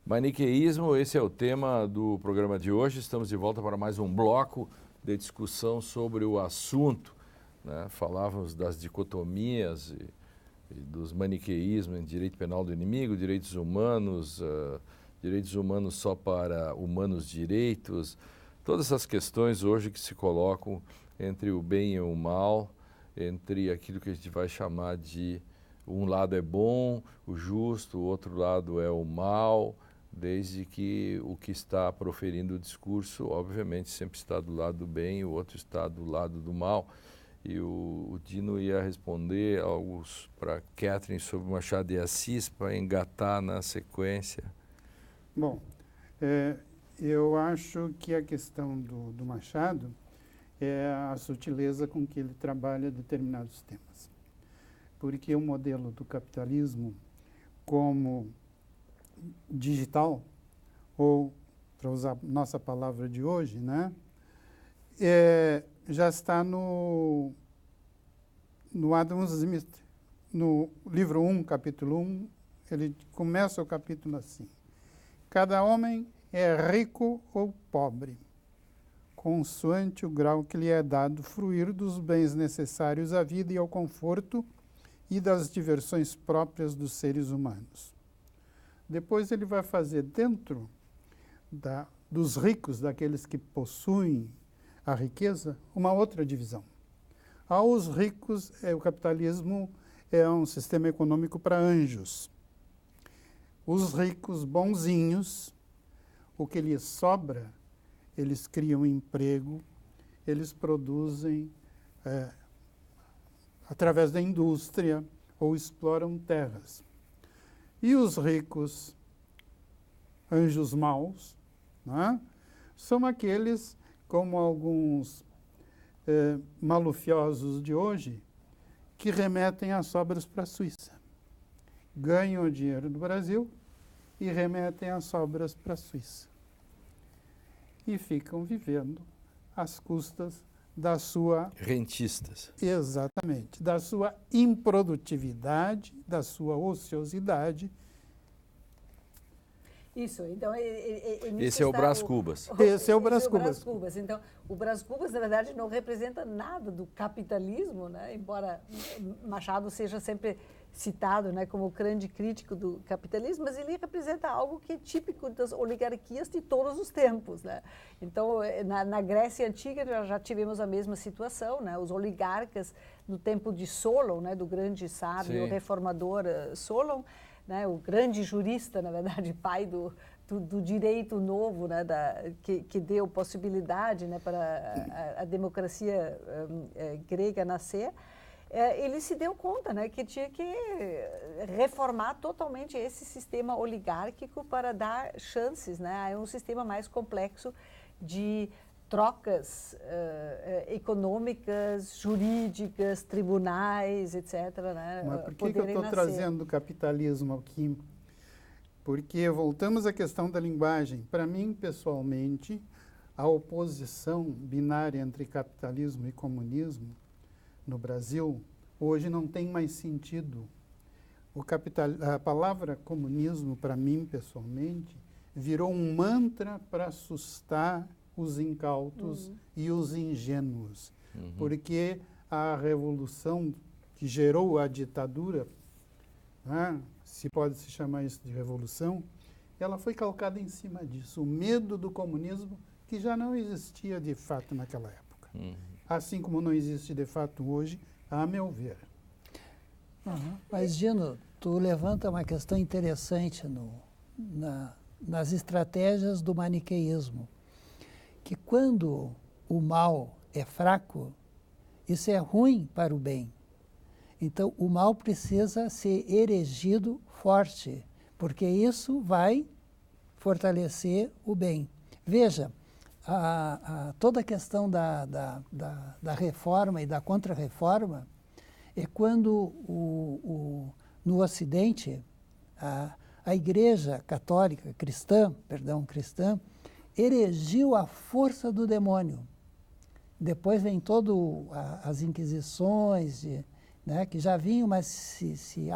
Maniqueísmo, esse é o tema do programa de hoje. Estamos de volta para mais um bloco de discussão sobre o assunto, né? Falávamos das dicotomias e dos maniqueísmos em direito penal do inimigo, direitos humanos só para humanos direitos, todas essas questões hoje que se colocam entre o bem e o mal, entre aquilo que a gente vai chamar de um lado é bom, o justo, o outro lado é o mal, desde que o que está proferindo o discurso, obviamente, sempre está do lado do bem, o outro está do lado do mal. E o Dino ia responder algo para Catherine sobre Machado de Assis, para engatar na sequência. Bom, eu acho que a questão do Machado é a sutileza com que ele trabalha determinados temas. Porque o modelo do capitalismo como digital, ou, para usar nossa palavra de hoje, né, já está no Adam Smith. No livro 1, capítulo 1, ele começa o capítulo assim: cada homem é rico ou pobre, consoante o grau que lhe é dado fruir dos bens necessários à vida e ao conforto e das diversões próprias dos seres humanos. Depois ele vai fazer dentro dos ricos, daqueles que possuem a riqueza, uma outra divisão. Aos ricos, o capitalismo é um sistema econômico para anjos. Os ricos bonzinhos, o que lhes sobra, eles criam emprego, eles produzem através da indústria ou exploram terras. E os ricos, anjos maus, né, são aqueles, como alguns malufiosos de hoje, que remetem as sobras para a Suíça. Ganham o dinheiro do Brasil e remetem as sobras para a Suíça. E ficam vivendo às custas da sua... Rentistas. Exatamente. Da sua improdutividade, da sua ociosidade. Isso, então... Esse é o Brás Cubas. Esse é o Brás Cubas. Então, o Brás Cubas, na verdade, não representa nada do capitalismo, né? Embora Machado seja sempre citado, né, como o grande crítico do capitalismo, mas ele representa algo que é típico das oligarquias de todos os tempos, né? Então, na Grécia Antiga já tivemos a mesma situação, né? Os oligarcas, no tempo de Solon, né, do grande sábio reformador Solon, né, o grande jurista, na verdade, pai do direito novo, né, que deu possibilidade, né, para a democracia grega nascer, ele se deu conta, né, que tinha que reformar totalmente esse sistema oligárquico para dar chances, né, a um sistema mais complexo de trocas econômicas, jurídicas, tribunais, etc. Né, mas por que eu estou trazendo o capitalismo aqui? Porque voltamos à questão da linguagem. Para mim, pessoalmente, a oposição binária entre capitalismo e comunismo no Brasil hoje não tem mais sentido. A palavra comunismo, para mim, pessoalmente, virou um mantra para assustar os incautos e os ingênuos. Porque a revolução que gerou a ditadura, né, se pode se chamar isso de revolução, ela foi calcada em cima disso. O medo do comunismo, que já não existia de fato naquela época. Assim como não existe de fato hoje, a meu ver. Mas, Dino, tu levanta uma questão interessante nas estratégias do maniqueísmo, que quando o mal é fraco, isso é ruim para o bem. Então, o mal precisa ser erigido forte, porque isso vai fortalecer o bem. Veja, toda a questão da reforma e da contra-reforma é quando no Ocidente a Igreja Católica cristã erigiu a força do demônio. Depois vem todas as inquisições, né, que já vinham, mas se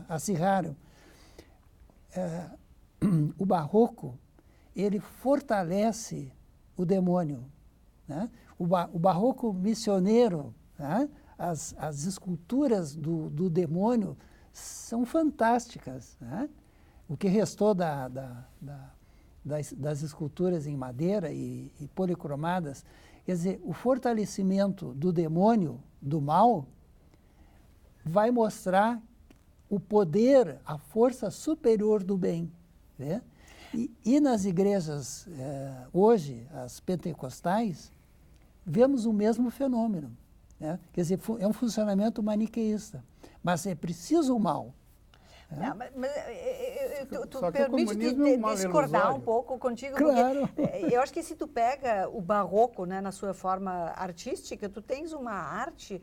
acirraram. o barroco, ele fortalece o demônio, né? O barroco missioneiro, né? As esculturas do demônio são fantásticas, né? O que restou das esculturas em madeira e policromadas, quer dizer, o fortalecimento do demônio, do mal, vai mostrar o poder, a força superior do bem, né? E nas igrejas, hoje, as pentecostais, vemos o mesmo fenômeno, né? Quer dizer, é um funcionamento maniqueísta, mas é preciso o mal. Não, mas tu Só que o permite comunismo é um mal discordar ilusório. um pouco contigo, Claro. porque eu acho que se tu pega o barroco, né, na sua forma artística, tu tens uma arte,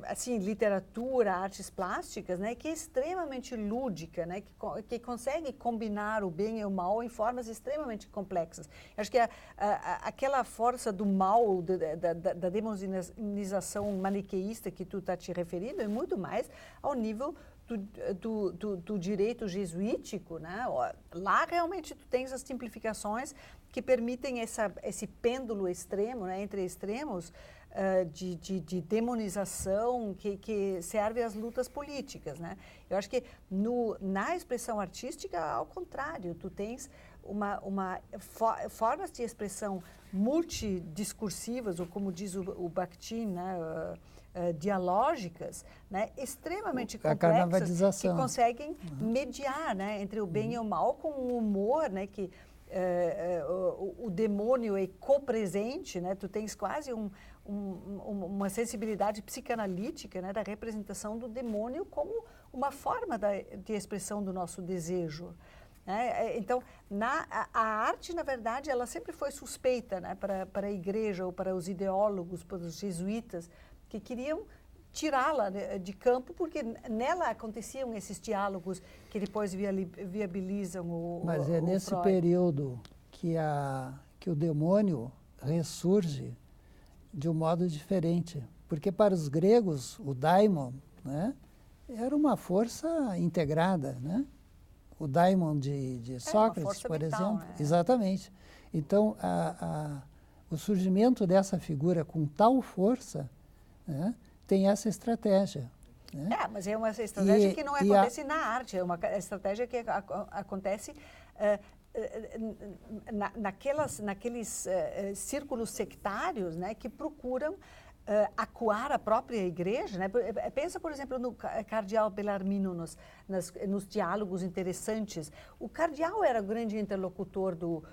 assim, literatura, artes plásticas, né, que é extremamente lúdica, né, que consegue combinar o bem e o mal em formas extremamente complexas. Eu acho que aquela força do mal, da demonização maniqueísta que tu está te referindo, é muito mais ao nível do direito jesuítico, né? Lá realmente tu tens as simplificações que permitem esse pêndulo extremo, né, entre extremos, de demonização que serve às lutas políticas, né? Eu acho que na expressão artística, ao contrário, tu tens formas de expressão multidiscursivas, ou como diz o Bakhtin, né, dialógicas, né, extremamente complexas, que conseguem mediar, né, entre o bem e o mal com um humor, né, que o demônio é copresente, né, tu tens quase uma sensibilidade psicanalítica, né, da representação do demônio como uma forma de expressão do nosso desejo. Então, a arte, na verdade, ela sempre foi suspeita, né, para a igreja ou para os ideólogos, para os jesuítas, que queriam tirá-la de campo, porque nela aconteciam esses diálogos que depois viabilizam o Mas é nesse Freud. período que o demônio ressurge de um modo diferente. Porque para os gregos, o daimon, né, era uma força integrada, né? O daimon de Sócrates, por exemplo. Né? Exatamente. Então, o surgimento dessa figura com tal força, né, tem essa estratégia. Né? Mas é uma estratégia que não acontece na arte, é uma estratégia que acontece naqueles círculos sectários, né, que procuram acuar a própria igreja, né? Pensa, por exemplo, no cardeal Bellarmino, nos diálogos interessantes. O cardeal era o grande interlocutor do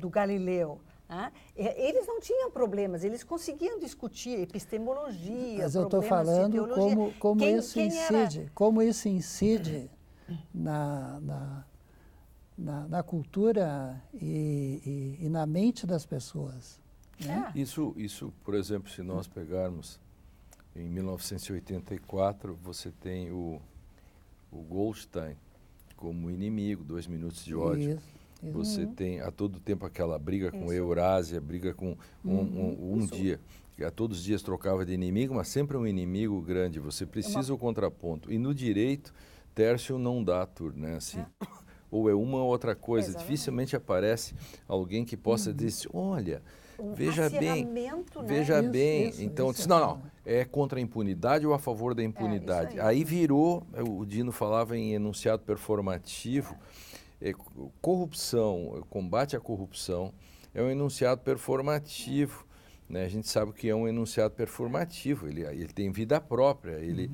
Galileu. Né? Eles não tinham problemas, eles conseguiam discutir epistemologia, mas eu estou falando como isso incide na cultura e na mente das pessoas. Né? Isso, por exemplo, se nós pegarmos em 1984, você tem o Goldstein como inimigo, 2 Minutos de Ódio. Isso. Você tem a todo tempo aquela briga com a Eurásia, briga com um dia. A todos os dias trocava de inimigo, mas sempre um inimigo grande. Você precisa o contraponto. E no direito, Tércio não dá turno, né? Assim, ou é uma ou outra coisa. Exatamente. Dificilmente aparece alguém que possa dizer, olha, veja bem, né? veja bem. Então, isso, não, é contra a impunidade ou a favor da impunidade? Aí virou, o Dino falava em enunciado performativo, corrupção, combate à corrupção é um enunciado performativo. Né? A gente sabe que é um enunciado performativo, ele tem vida própria, ele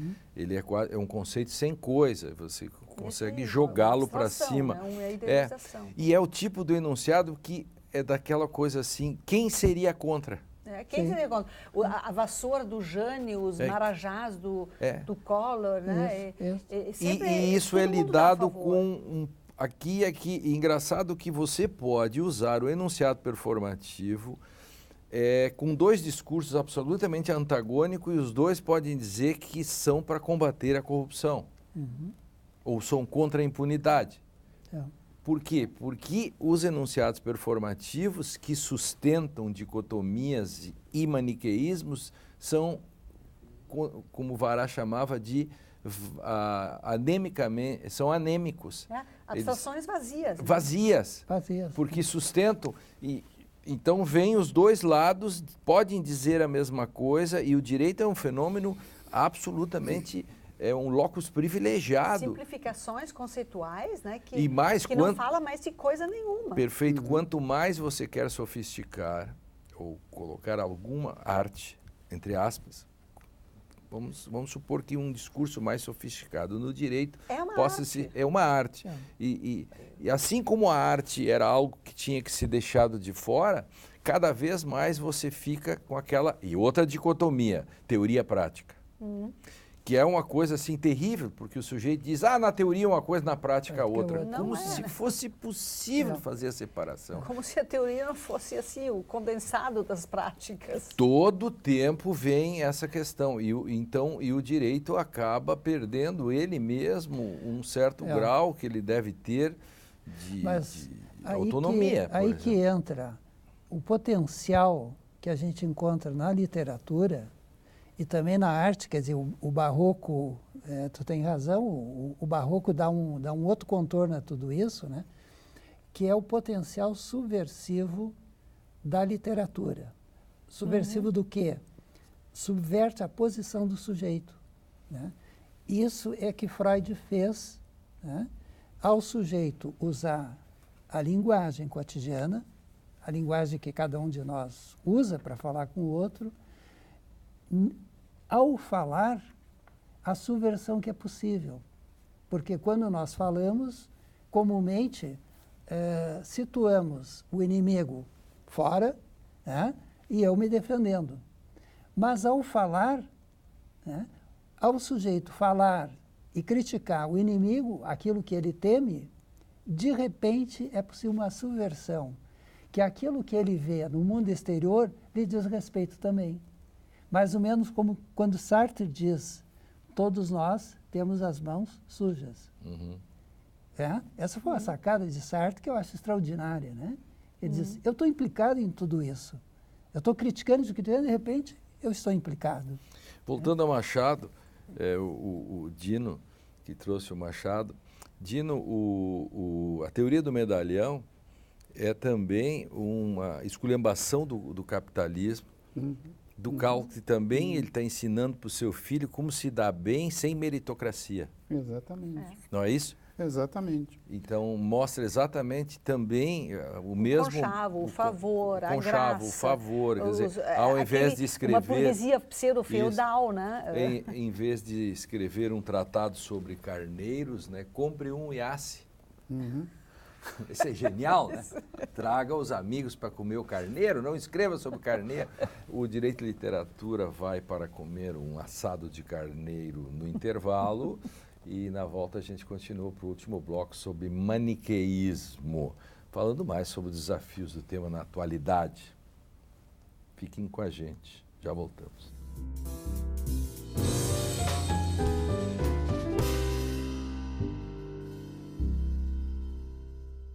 é um conceito sem coisa, você consegue jogá-lo para cima. Né? Idealização. E é o tipo do enunciado que é daquela coisa assim, quem seria contra? Quem seria contra? A vassoura do Jânio, os marajás do Collor, né? E isso é lidado com aqui, engraçado que você pode usar o enunciado performativo com 2 discursos absolutamente antagônicos e os 2 podem dizer que são para combater a corrupção ou são contra a impunidade. Por quê? Porque os enunciados performativos que sustentam dicotomias e maniqueísmos são, como Vará chamava, de anemicamente, são anêmicos. Abstrações vazias. Né? Vazias. Vazias. Porque sustentam. Então, vem os dois lados, podem dizer a mesma coisa, e o direito é um fenômeno absolutamente, é um locus privilegiado. Simplificações conceituais, né, que, E mais que não fala mais de coisa nenhuma. Perfeito. Quanto mais você quer sofisticar ou colocar alguma arte, entre aspas, vamos supor que um discurso mais sofisticado no direito é uma arte. E assim como a arte era algo que tinha que ser deixado de fora, cada vez mais você fica com aquela... E outra dicotomia, teoria-prática. Que é uma coisa assim terrível, porque o sujeito diz, na teoria uma coisa, na prática outra. Como se fosse possível fazer a separação. Como se a teoria não fosse assim, o condensado das práticas. Todo tempo vem essa questão. E o direito acaba perdendo ele mesmo um certo grau que ele deve ter de autonomia. Aí que entra o potencial que a gente encontra na literatura e também na arte, quer dizer, o barroco, tu tem razão, o barroco dá um outro contorno a tudo isso, né? Que é o potencial subversivo da literatura. Subversivo do quê? Subverte a posição do sujeito. Né? Isso é que Freud fez, né? Ao sujeito usar a linguagem cotidiana, a linguagem que cada um de nós usa para falar com o outro, ao falar, a subversão que é possível. Porque quando nós falamos, comumente, situamos o inimigo fora, né, e eu me defendendo. Mas ao falar, né, ao sujeito falar e criticar o inimigo, aquilo que ele teme, de repente é possível uma subversão, que aquilo que ele vê no mundo exterior lhe diz respeito também. Mais ou menos como quando Sartre diz, todos nós temos as mãos sujas. Essa foi uma sacada de Sartre que eu acho extraordinária, né? Ele diz, eu estou implicado em tudo isso. Eu estou criticando isso, de repente eu estou implicado. Voltando a Machado, o Dino, que trouxe o Machado, Dino, a teoria do medalhão é também uma esculhambação do capitalismo, do qual também ele está ensinando para o seu filho como se dá bem sem meritocracia. Exatamente. Não é isso? Exatamente. Então, mostra exatamente também o mesmo... Conchavo, o favor, a conchavo, graça. o favor, quer dizer, ao invés de escrever... Uma burguesia pseudo-feudal, né? Em vez de escrever um tratado sobre carneiros, né, compre um iasse. Isso é genial, né? Traga os amigos para comer o carneiro, não escreva sobre o carneiro. O Direito e Literatura vai para comer um assado de carneiro no intervalo e na volta a gente continua para o último bloco sobre maniqueísmo, falando mais sobre os desafios do tema na atualidade. Fiquem com a gente, já voltamos.